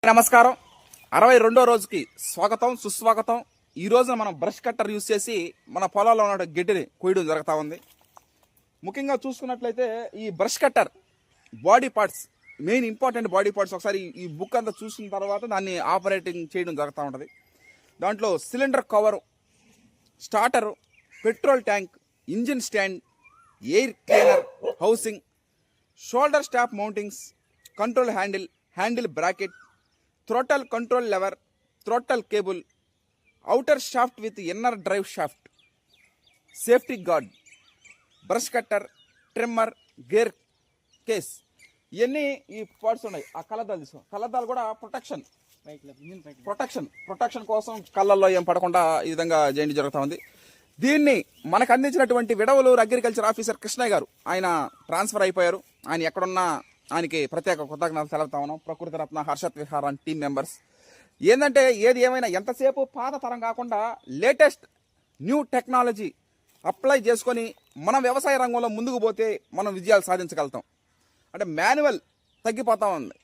నమస్కారం. 62వ రోజుకి స్వాగతం సుస్వాగతం. ఈ రోజున మనం బ్రష్ కట్టర్ యూజ్ చేసి మన పొలాల్లో ఉన్న గడ్డిని కొయ్యడం జరుగుతూ ఉంది. ముఖ్యంగా చూసుకున్నట్లయితే ఈ brush cutter body parts, main important body parts ఒకసారి ఈ బుక్ అంతా చూసిన తర్వాత దాన్ని ఆపరేటింగ్ చేయడం జరుగుతూ ఉంటుంది. దాంట్లో cylinder cover, starter, petrol tank, engine stand, air cleaner housing, shoulder stop mountings, control handle bracket, throttle control lever, throttle cable, outer shaft with inner drive shaft, safety guard, brush cutter, trimmer, gear case. ఇవన్నీ ఈ parts ఉన్నాయి. ఆ కళ్ళద్దాలు తీసుకో, కళ్ళద్దాలు కూడా protection కోసం కళ్ళల్లో ఏం పడకుండా ఈ విధంగా చేయడం జరుగుతూ ఉంది. దీన్ని మనకు అందించినటువంటి విడవలూరు అగ్రికల్చర్ ఆఫీసర్ కృష్ణయ్య గారు, ఆయన ట్రాన్స్ఫర్ అయిపోయారు. ఆయన ఎక్కడున్నా ఆయనకి ప్రత్యేక కృతజ్ఞతలు తెలుపుతా ఉన్నాం. Prakriti Ratna, Harshat Vihar and team members. ఏంటంటే ఏది ఏమైనా ఎంతసేపు పాత తరం కాకుండా లేటెస్ట్ న్యూ టెక్నాలజీ అప్లై చేసుకొని మనం వ్యవసాయ రంగంలో ముందుకు పోతే మనం విజయాలు సాధించగలుగుతాం. అంటే మాన్యువల్ తగ్గిపోతా ఉంది.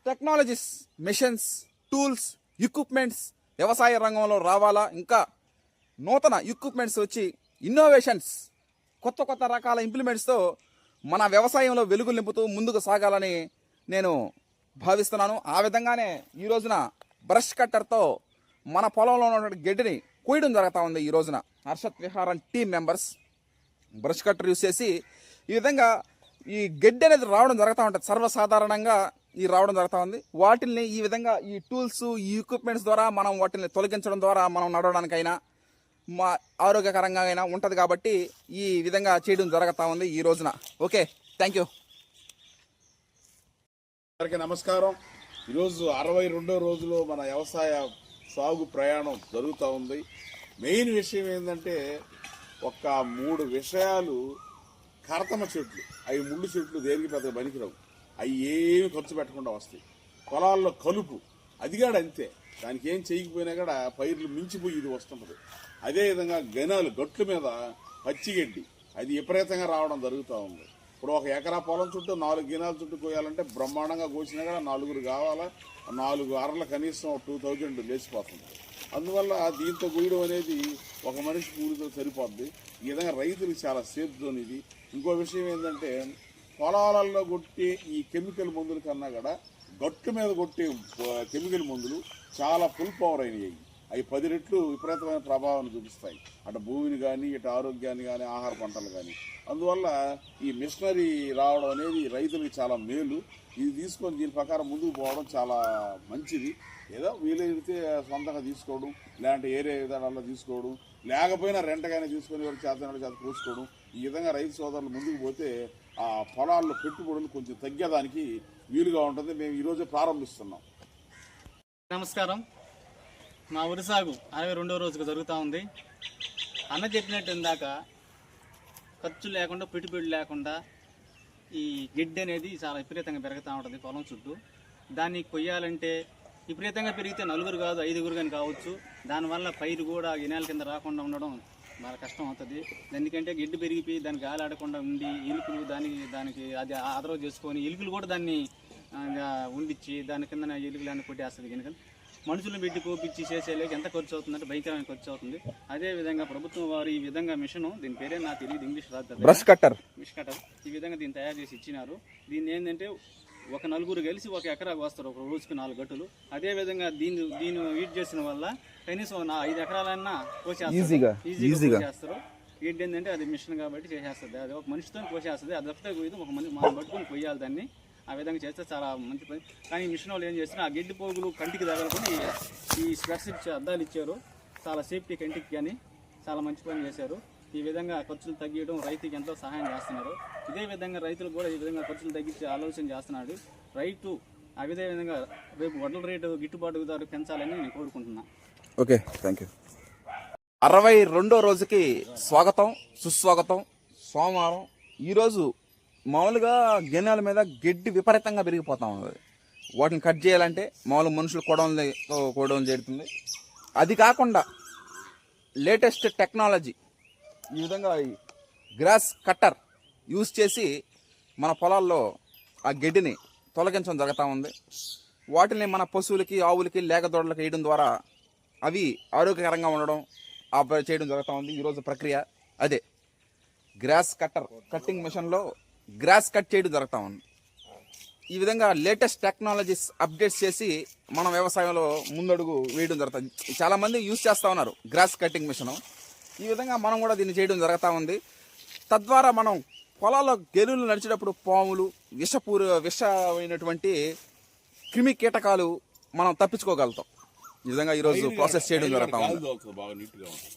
టెక్నాలజీస్, మిషన్స్, టూల్స్, ఎక్విప్మెంట్స్ వ్యవసాయ రంగంలో రావాలా. ఇంకా నూతన ఎక్విప్మెంట్స్ వచ్చి ఇన్నోవేషన్స్, కొత్త రకాల ఇంప్లిమెంట్స్తో మన వ్యవసాయంలో వెలుగులు నింపుతూ ముందుకు సాగాలని నేను భావిస్తున్నాను. ఆ విధంగానే ఈ రోజున బ్రష్ కట్టర్తో మన పొలంలో ఉన్నటువంటి గడ్డిని కొయ్యడం జరుగుతూ ఉంది. ఈ రోజున Harshad Vihar and team members brush cutter use చేసి ఈ విధంగా ఈ గడ్డి అనేది రావడం జరుగుతూ ఉంటుంది. సర్వసాధారణంగా ఈ రావడం జరుగుతూ ఉంది. వాటిని ఈ విధంగా ఈ టూల్స్, ఈ ఎక్విప్మెంట్స్ ద్వారా మనం వాటిని తొలగించడం ద్వారా మనం నడవడానికైనా మా ఆరోగ్యకరంగా అయినా ఉంటుంది. కాబట్టి ఈ విధంగా చేయడం జరుగుతూ ఉంది ఈ రోజున. Okay, thank you. అందరికీ నమస్కారం. ఈరోజు 62వ రోజులో మన వ్యవసాయ సాగు ప్రయాణం జరుగుతూ ఉంది. మెయిన్ విషయం ఏంటంటే ఒక 3 విషయాలు. కరతమ చెట్లు, అవి ముళ్ళు చెట్లు దేనికి పెద్దగా పనికిరావు, అవి ఏమి ఖర్చు పెట్టకుండా వస్తాయి. పొలాల్లో కలుపు, అదిగాడు అంతే, దానికి ఏం చేయకపోయినా కూడా పైర్లు మించిపోయి ఇది వస్తుంటుంది. అదేవిధంగా గనాలు, గట్ల మీద పచ్చిగడ్డి, అది విపరీతంగా రావడం జరుగుతూ ఉంది. ఇప్పుడు 1 ఎకరా పొలం చుట్టూ 4 గినాల చుట్టూ కోయాలంటే బ్రహ్మాండంగా కోసినా కూడా 4 కావాలా. 4 అరల కనీసం 2000 లేచిపోతుంది. అందువల్ల దీంతో కోయడం అనేది ఒక మనిషి కూలితో సరిపోద్ది. ఈ విధంగా రైతులకు చాలా సేఫ్ జోన్ ఇది. ఇంకో విషయం ఏంటంటే పొలాలలో కొట్టే ఈ కెమికల్ మందుల కన్నా కూడా గట్టు మీద కొట్టే కెమికల్ మందులు చాలా ఫుల్ పవర్ అయినాయి. అవి 10 రెట్లు విపరీతమైన ప్రభావాన్ని చూపిస్తాయి, అటు భూమిని కానీ, ఇటు ఆరోగ్యాన్ని కానీ, ఆహార పంటలు కానీ. అందువల్ల ఈ మిషనరీ రావడం అనేది రైతులకు చాలా మేలు. ఇది తీసుకొని దీని ప్రకారం ముందుకు పోవడం చాలా మంచిది. ఏదో వీలైతే సొంతంగా తీసుకోవడం, లేదంటే ఏరే విధానాల్లో తీసుకోవడం, లేకపోయినా రెంటగానే తీసుకొని ఎవరు చేత పూసుకోవడం. ఈ విధంగా రైతు సోదరులు ముందుకు పోతే ఆ పొలాల్లో పెట్టుబడులు కొంచెం తగ్గేదానికి వీలుగా ఉంటుంది. మేము ఈరోజే ప్రారంభిస్తున్నాం. నమస్కారం. మా వరి సాగు 62వ రోజుకు జరుగుతూ ఉంది. అన్న చెప్పినట్టు ఇందాక ఖర్చు లేకుండా, పెట్టుబడి లేకుండా ఈ గిడ్డి అనేది చాలా విపరీతంగా పెరుగుతూ ఉంటుంది పొలం చుట్టూ. దాన్ని కొయ్యాలంటే విపరీతంగా పెరిగితే 4 కాదు 5 కానీ కావచ్చు. దానివల్ల పైరు కూడా గినాల కింద రాకుండా ఉండడం చాలా కష్టం అవుతుంది. ఎందుకంటే గిడ్డి పెరిగిపోయి దానికి గాలి ఆడకుండా ఉండి ఎలుకలు దానికి అది ఆదరవ చేసుకొని ఎలుకలు కూడా దాన్ని ఉండిచ్చి దాని కింద ఎలుకలన్నీ కొట్టేస్తుంది. కనుక మనుషులను పెట్టి కోపించి చేసేలేక ఎంత ఖర్చు అవుతుందంటే భయంకరమైన ఖర్చు అవుతుంది. అదేవిధంగా ప్రభుత్వం వారు ఈ విధంగా మిషన్, దీని పేరే నాకు తెలియదు, ఇంగ్లీష్ రాదు, బ్రష్ కట్టర్, ఈ విధంగా దీన్ని తయారు చేసి ఇచ్చినారు. దీన్ని ఏంటంటే ఒక 4 కలిసి 1 ఎకరా కోస్తారు, ఒక రోజుకి 4 గట్టులు. అదేవిధంగా దీన్ని వీట్ చేసిన వల్ల కనీసం 5 ఎకరాలన్నా ఈజీగా కోసేస్తారు. వీటి ఏంటంటే అది మిషన్ కాబట్టి చేసేస్తుంది. అది ఒక మనిషితో కోసేస్తుంది. అది తప్పితే కోయదు, ఒక మనం పట్టుకొని కొయ్యాలి దాన్ని. ఆ విధంగా చేస్తే చాలా మంచి పని. కానీ మిషన్ వాళ్ళు ఏం చేస్తున్నారు, ఆ గడ్డి పోగులు కంటికి తగలుకొని ఈ స్పెట్స్ అద్దాలు ఇచ్చారు. చాలా సేఫ్టీ కంటికి కానీ చాలా మంచి పని చేశారు. ఈ విధంగా ఖర్చులు తగ్గించడం రైతుకి ఎంతో సహాయం చేస్తున్నారు. ఇదే విధంగా రైతులు కూడా ఈ విధంగా ఖర్చులు తగ్గించే ఆలోచన చేస్తున్నాడు రైతు. అదే విధంగా రేపు వడ్ల రేటు గిట్టుబాటు ధర పెంచాలని నేను కోరుకుంటున్నాను. Okay, thank you. 62వ రోజుకి స్వాగతం సుస్వాగతం. సోమవారం. ఈరోజు మామూలుగా గిన్నెల మీద గడ్డి విపరీతంగా పెరిగిపోతా ఉంది. వాటిని కట్ చేయాలంటే మామూలు మనుషులు కోవడం జరుగుతుంది. అది కాకుండా లేటెస్ట్ టెక్నాలజీ ఈ విధంగా గ్రాస్ కట్టర్ యూజ్ చేసి మన పొలాల్లో ఆ గడ్డిని తొలగించడం జరుగుతూ ఉంది. వాటిని మన పశువులకి ఆవులకి లేగదోడలకు వేయడం ద్వారా అవి ఆరోగ్యకరంగా ఉండడం చేయడం జరుగుతూ ఉంది. ఈరోజు ప్రక్రియ అదే గ్రాస్ కట్టింగ్ మిషన్లో గ్రాస్ కట్ చేయడం జరుగుతూ ఉంది. ఈ విధంగా లేటెస్ట్ టెక్నాలజీస్ అప్డేట్స్ చేసి మనం వ్యవసాయంలో ముందడుగు వేయడం జరుగుతుంది. చాలామంది యూజ్ చేస్తూ ఉన్నారు గ్రాస్ కటింగ్ మిషన్. ఈ విధంగా మనం కూడా దీన్ని చేయడం జరుగుతూ ఉంది. తద్వారా మనం పొలాల్లో గెలులు నడిచేటప్పుడు పాములు విషమైనటువంటి క్రిమి కీటకాలు మనం తప్పించుకోగలుగుతాం. ఈ విధంగా ఈరోజు ప్రాసెస్ చేయడం జరుగుతూ ఉంది. బాగా నీట్గా ఉంటుంది.